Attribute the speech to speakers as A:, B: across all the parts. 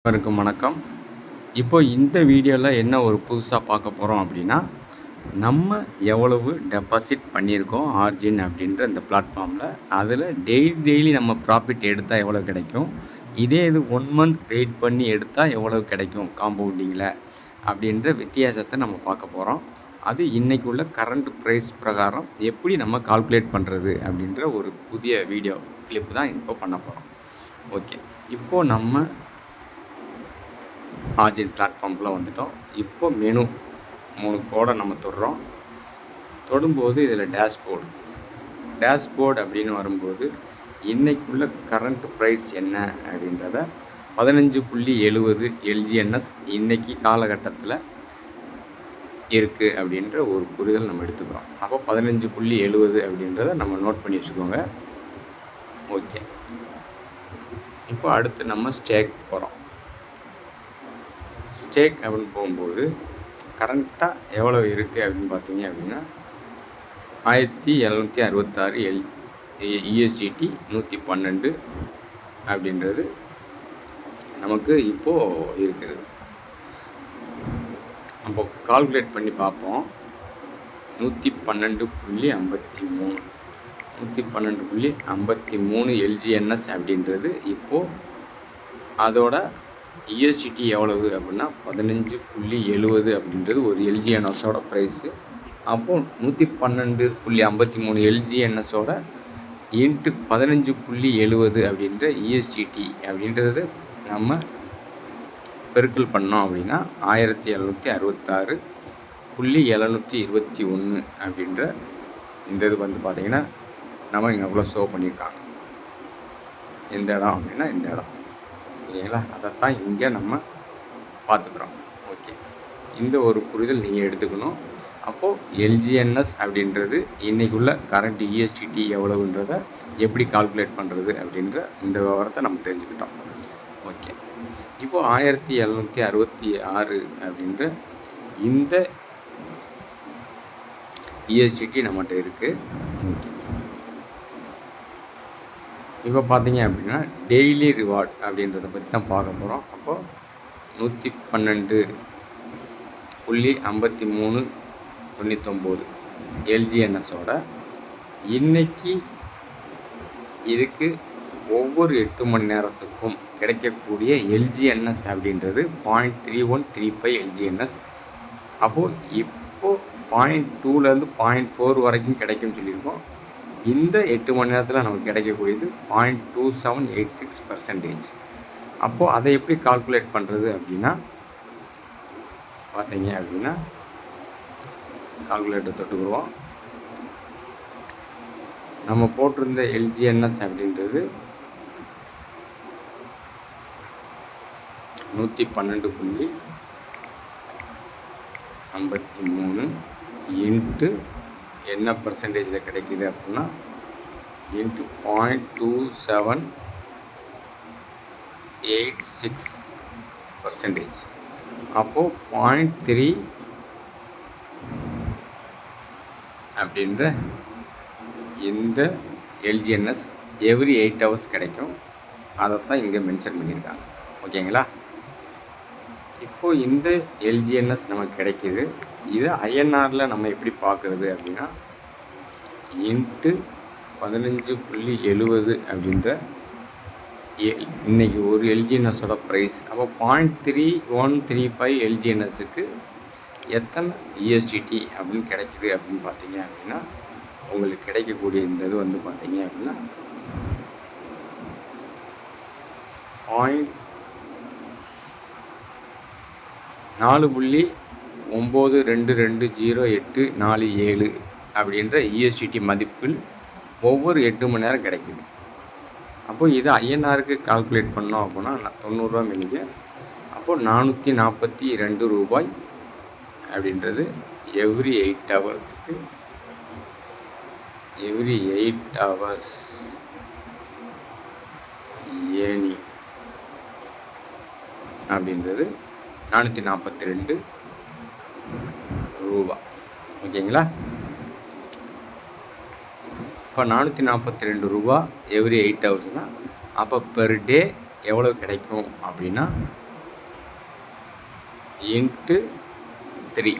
A: அனைவருக்கும் வணக்கம். இப்போ இந்த வீடியோவில் என்ன ஒரு புதுசாக பார்க்க போகிறோம் அப்படின்னா, நம்ம எவ்வளவு டெபாசிட் பண்ணியிருக்கோம் ஆர்ஜின் அப்படின்ற இந்த பிளாட்ஃபார்மில், அதில் டெய்லி நம்ம ப்ராஃபிட் எடுத்தால் எவ்வளோ கிடைக்கும், இதே இது 1 மந்த் வெயிட் பண்ணி எடுத்தால் எவ்வளோ கிடைக்கும் காம்பவுண்டிங்கில் அப்படின்ற வித்தியாசத்தை நம்ம பார்க்க போகிறோம். அது இன்றைக்கி உள்ள கரண்ட் ப்ரைஸ் பிரகாரம் எப்படி நம்ம கால்குலேட் பண்ணுறது அப்படின்ற ஒரு புதிய வீடியோ கிளிப் தான் இப்போ பண்ண போகிறோம். ஓகே, இப்போது நம்ம ஆர்ஜின் பிளாட்ஃபார்ம்குள்ளே வந்துட்டோம். இப்போ மெனு 3 கோடை நம்ம தொடுறோம். தொடும்போது இதில் டேஷ்போர்டு அப்படின்னு வரும்போது இன்றைக்குள்ள கரண்ட் ப்ரைஸ் என்ன அப்படின்றத 15.70 எல்ஜிஎன்எஸ் இன்றைக்கி காலகட்டத்தில் இருக்குது அப்படின்ற ஒரு புரிதல் நம்ம எடுத்துக்கிறோம். அப்போ 15.70 அப்படின்றத நம்ம நோட் பண்ணி வச்சுக்கோங்க. ஓகே, இப்போ அடுத்து நம்ம ஸ்டேக் போகிறோம். ஸ்டேக் அப்படின்னு போகும்போது கரண்ட்டாக எவ்வளோ இருக்குது அப்படின்னு பார்த்தீங்க அப்படின்னா 1766 யூஎஸ்டிடி 112 அப்படின்றது நமக்கு இப்போது இருக்குது. நம்ம கால்குலேட் பண்ணி பார்ப்போம். 112.53 எல்ஜிஎன்எஸ் அப்படின்றது இப்போது அதோட யூஎஸ்டிடி எவ்வளவு அப்படின்னா 15.70 அப்படின்றது ஒரு எல்ஜிஎன்எஸோட ப்ரைஸு. அப்போது 112.53 எல்ஜிஎன்எஸோட இன்ட்டு 15.70 அப்படின்ற யூஎஸ்டிடி அப்படின்றது நம்ம பெருக்கல் பண்ணோம் அப்படின்னா 1766.721 அப்படின்ற இந்த இது வந்து பார்த்திங்கன்னா நம்ம இங்கே எவ்வளோ ஷோ பண்ணியிருக்காங்க. எந்த இடம் அப்படின்னா இந்த இடம், ஓகேங்களா? அதைத்தான் இங்கே நம்ம பார்த்துக்குறோம். ஓகே, இந்த ஒரு புரிதல் நீங்கள் எடுத்துக்கணும். அப்போது எல்ஜிஎன்எஸ் அப்படின்றது இன்றைக்குள்ள கரண்ட் யூஎஸ்டிடி எவ்வளவுன்றத எப்படி கால்குலேட் பண்ணுறது அப்படின்ற இந்த விவரத்தை நம்ம தெரிஞ்சுக்கிட்டோம். ஓகே, இப்போது 1766 அப்படின்ற இந்த யூஎஸ்டிடி நம்மகிட்ட இருக்குது. ஓகே, இப்போ பார்த்தீங்க அப்படின்னா டெய்லி ரிவார்ட் அப்படின்றத பற்றி தான் பார்க்க போகிறோம். அப்போது 112.5399 எல்ஜிஎன்எஸோட இன்றைக்கி இதுக்கு ஒவ்வொரு 8 மணி நேரத்துக்கும் கிடைக்கக்கூடிய எல்ஜிஎன்எஸ் அப்படின்றது 0.3135 எல்ஜிஎன்எஸ். அப்போது இப்போது 0.2லேருந்து 0.4 வரைக்கும் கிடைக்கும்னு சொல்லியிருக்கோம். இந்த 8 மணி நேரத்தில் நமக்கு கிடைக்கக்கூடியது 0.2786%. அப்போது அதை எப்படி கால்குலேட் பண்ணுறது அப்படின்னா பார்த்தீங்க அப்படின்னா கால்குலேட்டர் தொட்டுக்குருவோம். நம்ம போட்டிருந்த எல்ஜிஎன்எஸ் அப்படின்றது 112.53 இன்ட்டு என்ன பர்சன்டேஜில் கிடைக்கிது அப்படின்னா இன்ட்டு 0.2786%. அப்போது 0.3 அப்படின்ற இந்த எல்ஜிஎன்எஸ் எவ்ரி 8 hours கிடைக்கும். அதைத்தான் இங்கே மென்ஷன் பண்ணியிருக்காங்க. ஓகேங்களா? இப்போது இந்த எல்ஜிஎன்எஸ் நமக்கு கிடைக்கிது. இது ஐஎன்ஆரில் நம்ம எப்படி பார்க்குறது அப்படின்னா இன்ட்டு 15.70 அப்படின்ற இன்றைக்கி ஒரு எல்ஜிஎன்எஸோட ப்ரைஸ். அப்போ 0.3135 எல்ஜிஎன்எஸுக்கு எத்தனை யூஎஸ்டிடி அப்படின்னு கிடைக்கிது அப்படின்னு பார்த்தீங்க அப்படின்னா உங்களுக்கு கிடைக்கக்கூடிய இந்த இது வந்து பார்த்தீங்க அப்படின்னா 4.922087 அப்படின்ற யூஎஸ்டிடி மதிப்பில் ஒவ்வொரு 8 மணி நேரம் கிடைக்குது. அப்போது இது ஐஎன்ஆருக்கு கால்குலேட் பண்ணோம் அப்படின்னா 90 ரூபா மில்லிங்க. அப்போது 442 ரூபாய் அப்படின்றது எவ்ரி 8 ஹவர்ஸுக்கு ஏனி அப்படின்றது 442 ரூபா. ஓகேங்களா? இப்போ 442 ரூபா எவ்ரி 8 ஹவர்ஸ்னால் அப்போ பெர் டே எவ்வளோ கிடைக்கும் அப்படின்னா இன்ட்டு 3.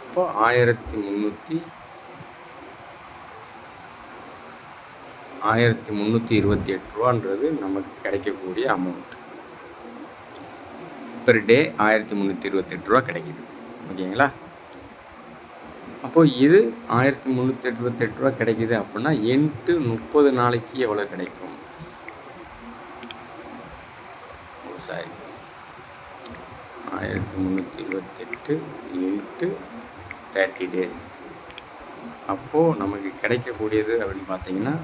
A: இப்போ 1328 ரூபான்றது நமக்கு கிடைக்கக்கூடிய அமௌண்ட். பெர் டே 1328 ரூபா கிடைக்குது. ஓகேங்களா? அப்போது இது 1328 ரூபா கிடைக்குது அப்படின்னா இன்ட்டு 30 நாளைக்கு எவ்வளோ கிடைக்கும்? Sorry, 1328 into 30 days. அப்போது நமக்கு கிடைக்கக்கூடியது அப்படின்னு பார்த்தீங்கன்னா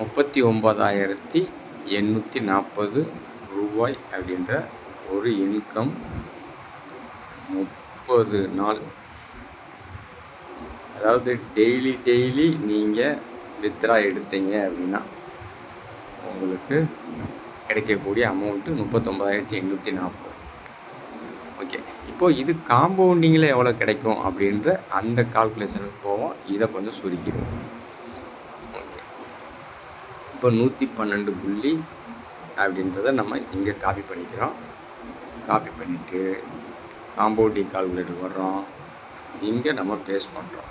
A: 39,840 ரூபாய் அப்படின்ற ஒரு இன்கம் 30 நாள். அதாவது டெய்லி நீங்கள் வித்ரா எடுத்தீங்க அப்படின்னா உங்களுக்கு கிடைக்கக்கூடிய அமௌண்ட்டு 39,840. ஓகே, இப்போது இது காம்பவுண்டிங்கில் எவ்வளோ கிடைக்கும் அப்படின்ற அந்த கால்குலேஷனுக்கு போவோம். இதை கொஞ்சம் சுருக்கிடுவோம். ஓகே, இப்போ 112 புள்ளி அப்படின்றத நம்ம இங்கே காப்பி பண்ணிக்கிறோம். காப்பி பண்ணிவிட்டு காம்பவுண்டிங் கால்குலேட்டர் வர்றோம். இங்கே நம்ம பேஸ்ட் பண்ணுறோம்.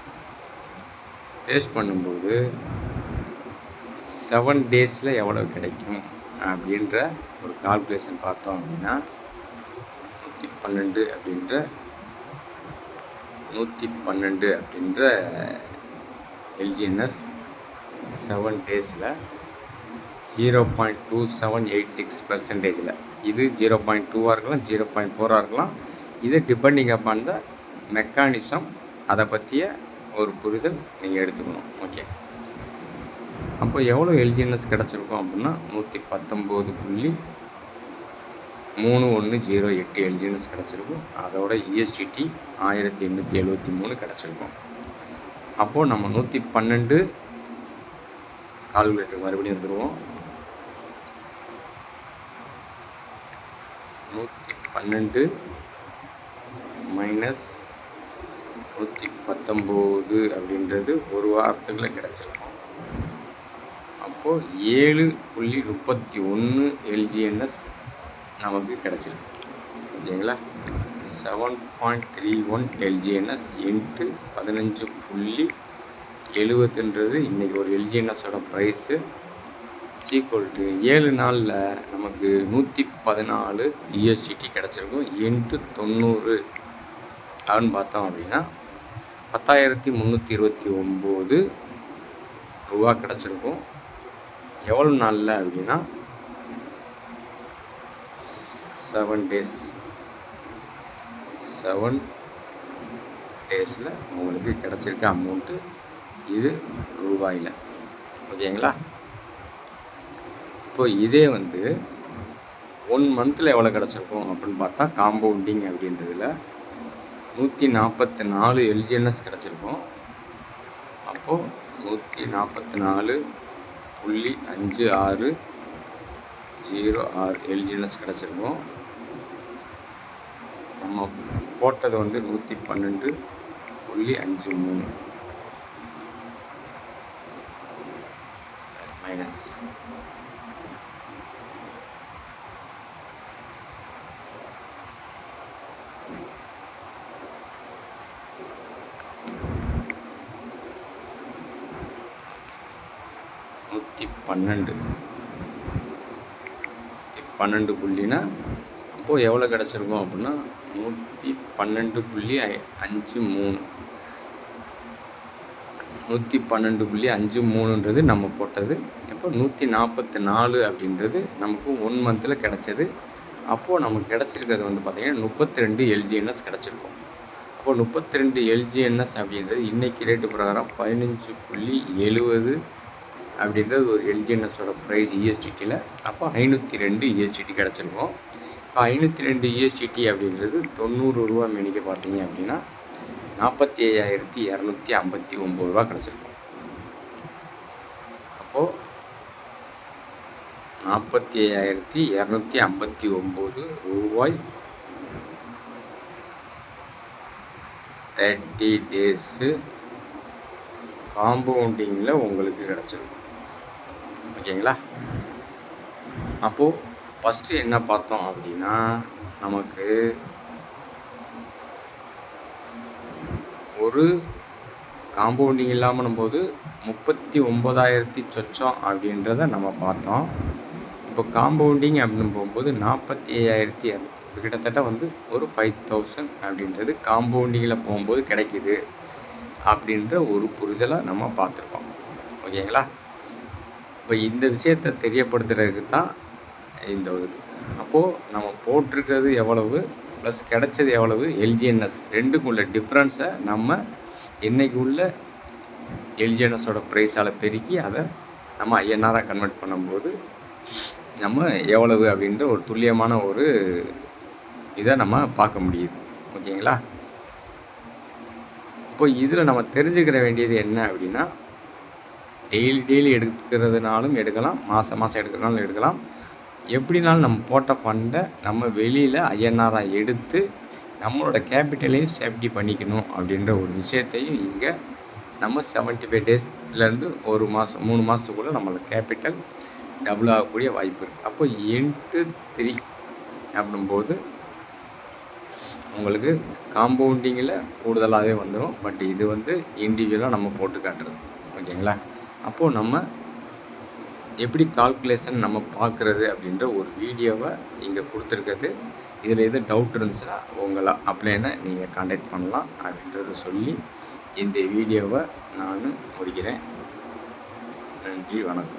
A: பேஸ்ட் பண்ணும்போது 7 டேஸில் எவ்வளோ கிடைக்கும் அப்படின்ற ஒரு கால்குலேஷன் பார்த்தோம் அப்படின்னா 112 அப்படின்ற எல்ஜிஎன்எஸ் 7 டேஸில் 0.2786%. இது 0.2 இருக்கலாம், 0.4 இருக்கலாம். இது டிபெண்டிங் அப்பான் த மெக்கானிசம். அதை பற்றிய ஒரு புரிதல் நீங்கள் எடுத்துக்கணும். ஓகே, அப்போ எவ்வளோ எல்ஜிஎன்எஸ் கிடச்சிருக்கும் அப்படின்னா 119.3108 எல்ஜிஎன்எஸ் கிடச்சிருக்கும். அதோட இஎஸ்டிடி 1873 கிடச்சிருக்கும். அப்போது நம்ம 112 கால்குலேட்டர் மறுபடியும் வந்துடுவோம். 112 மைனஸ் 119 அப்படின்றது ஒரு வாரத்துக்குள்ள கிடச்சிருக்கும். அப்போது 7.31 எல்ஜிஎன்எஸ் நமக்கு கிடச்சிருக்கு. ஓகேங்களா? 7.31 எல்ஜிஎன்எஸ் இன்ட்டு 15.70ன்றது இன்றைக்கி ஒரு எல்ஜிஎன்எஸோட ப்ரைஸு சீக்குவல்ட்டு 7 நாளில் நமக்கு 114 யூஎஸ்டிடி கிடச்சிருக்கும். இன்ட்டு 90 அப்படின்னு பார்த்தோம் அப்படின்னா 10,329 ரூபா கிடச்சிருக்கும். எவ்வளோ நாளில் அப்படின்னா 7 டேஸில் உங்களுக்கு கிடச்சிருக்க அமௌண்ட்டு இது ரூபாயில். ஓகேங்களா? இப்போ இதே வந்து 1 மந்தில் எவ்வளோ கிடச்சிருக்கும் அப்படின்னு பார்த்தா காம்பவுண்டிங் அப்படின்றதில் 144 எல்ஜிஎன்எஸ் கிடச்சிருக்கும். அப்போது 144.5606 எல்ஜிஎன்எஸ் கிடச்சிருக்கும். நம்ம போட்டது வந்து 112.53 மைனஸ் 112 புள்ளினா அப்போது எவ்வளோ கிடச்சிருக்கும் அப்படின்னா 112.53 112.53ன்றது நம்ம போட்டது. இப்போ 144 அப்படின்றது நமக்கு 1 மந்தில் கிடச்சது. அப்போது நமக்கு கிடச்சிருக்கிறது வந்து பார்த்திங்கன்னா 32 எல்ஜிஎன்எஸ் கிடச்சிருக்கும். அப்போது 32 எல்ஜிஎன்எஸ் அப்படின்றது இன்றைக்கி ரேட்டு பிரகாரம் 15.70 அப்படின்றது ஒரு எல்ஜிஎன்எஸோட ப்ரைஸ் இஎஸ்டிடியில். அப்போ 502 இஎஸ்டிடி கிடச்சிருக்கும். இப்போ 502 இஎஸ்டிடி அப்படின்றது 90 ரூபா மேனிக்கு பார்த்தீங்க அப்படின்னா 47,259 ரூபா கிடச்சிருக்கும். அப்போது 47,259 ரூபாய் 30 டேஸு காம்பவுண்டிங்கில் உங்களுக்கு கிடச்சிருக்கும். ஓகேங்களா? அப்போது ஃபஸ்ட்டு என்ன பார்த்தோம் அப்படின்னா, நமக்கு ஒரு காம்பவுண்டிங் இல்லாமலும் போது 39,000 சொச்சம் அப்படின்றத நம்ம பார்த்தோம். இப்போ காம்பவுண்டிங் அப்படின்னு போகும்போது 45,200, கிட்டத்தட்ட வந்து ஒரு 5,000 அப்படின்றது காம்பவுண்டிங்கில் போகும்போது கிடைக்கிது அப்படின்ற ஒரு புரிதலை நம்ம பார்த்துருக்கோம். ஓகேங்களா? இப்போ இந்த விஷயத்தை தெரியப்படுத்துறதுக்கு தான் இந்த இது. அப்போது நம்ம போட்டிருக்கிறது எவ்வளவு ப்ளஸ் கிடைச்சது எவ்வளவு, எல்ஜிஎன்எஸ் ரெண்டுக்கும் உள்ள டிஃப்ரென்ஸை நம்ம இன்றைக்கி உள்ள எல்ஜிஎன்எஸோட ப்ரைஸால் பெருக்கி அதை நம்ம ஐஎன்ஆராக கன்வெர்ட் பண்ணும்போது நம்ம எவ்வளவு அப்படின்ற ஒரு துல்லியமான ஒரு இதை நம்ம பார்க்க முடியுது. ஓகேங்களா? இப்போ இதில் நம்ம தெரிஞ்சுக்கிற வேண்டியது என்ன அப்படின்னா, டெய்லி எடுக்கிறதுனாலும் எடுக்கலாம், மாதம் எடுக்கிறதுனாலும் எடுக்கலாம். எப்படினாலும் நம்ம போட்ட ஃபண்டை நம்ம வெளியில் ஐஎன்ஆராக எடுத்து நம்மளோட கேபிட்டலையும் சேஃப்டி பண்ணிக்கணும் அப்படின்ற ஒரு விஷயத்தையும் இங்கே நம்ம 75 டேஸ்லேருந்து ஒரு மாதம் 3 மாதத்துக்குள்ளே நம்மளோட கேபிட்டல் டபுள் ஆகக்கூடிய வாய்ப்பு இருக்குது. அப்போ இன்ட்டு 3 அப்படின்போது உங்களுக்கு காம்பவுண்டிங்கில் கூடுதலாகவே வந்துடும். பட் இது வந்து இண்டிவிஜுவலாக நம்ம போட்டு காட்டுறது. ஓகேங்களா? அப்போது நம்ம எப்படி கால்குலேஷன் நம்ம பார்க்குறது அப்படின்ற ஒரு வீடியோவை இங்கே கொடுத்துருக்குது. இதில் எது டவுட் இருந்துச்சுன்னா உங்களை அப்ளைனை நீங்கள் கான்டாக்ட் பண்ணலாம் அப்படின்றத சொல்லி இந்த வீடியோவை நான் முடிக்கிறேன். நன்றி, வணக்கம்.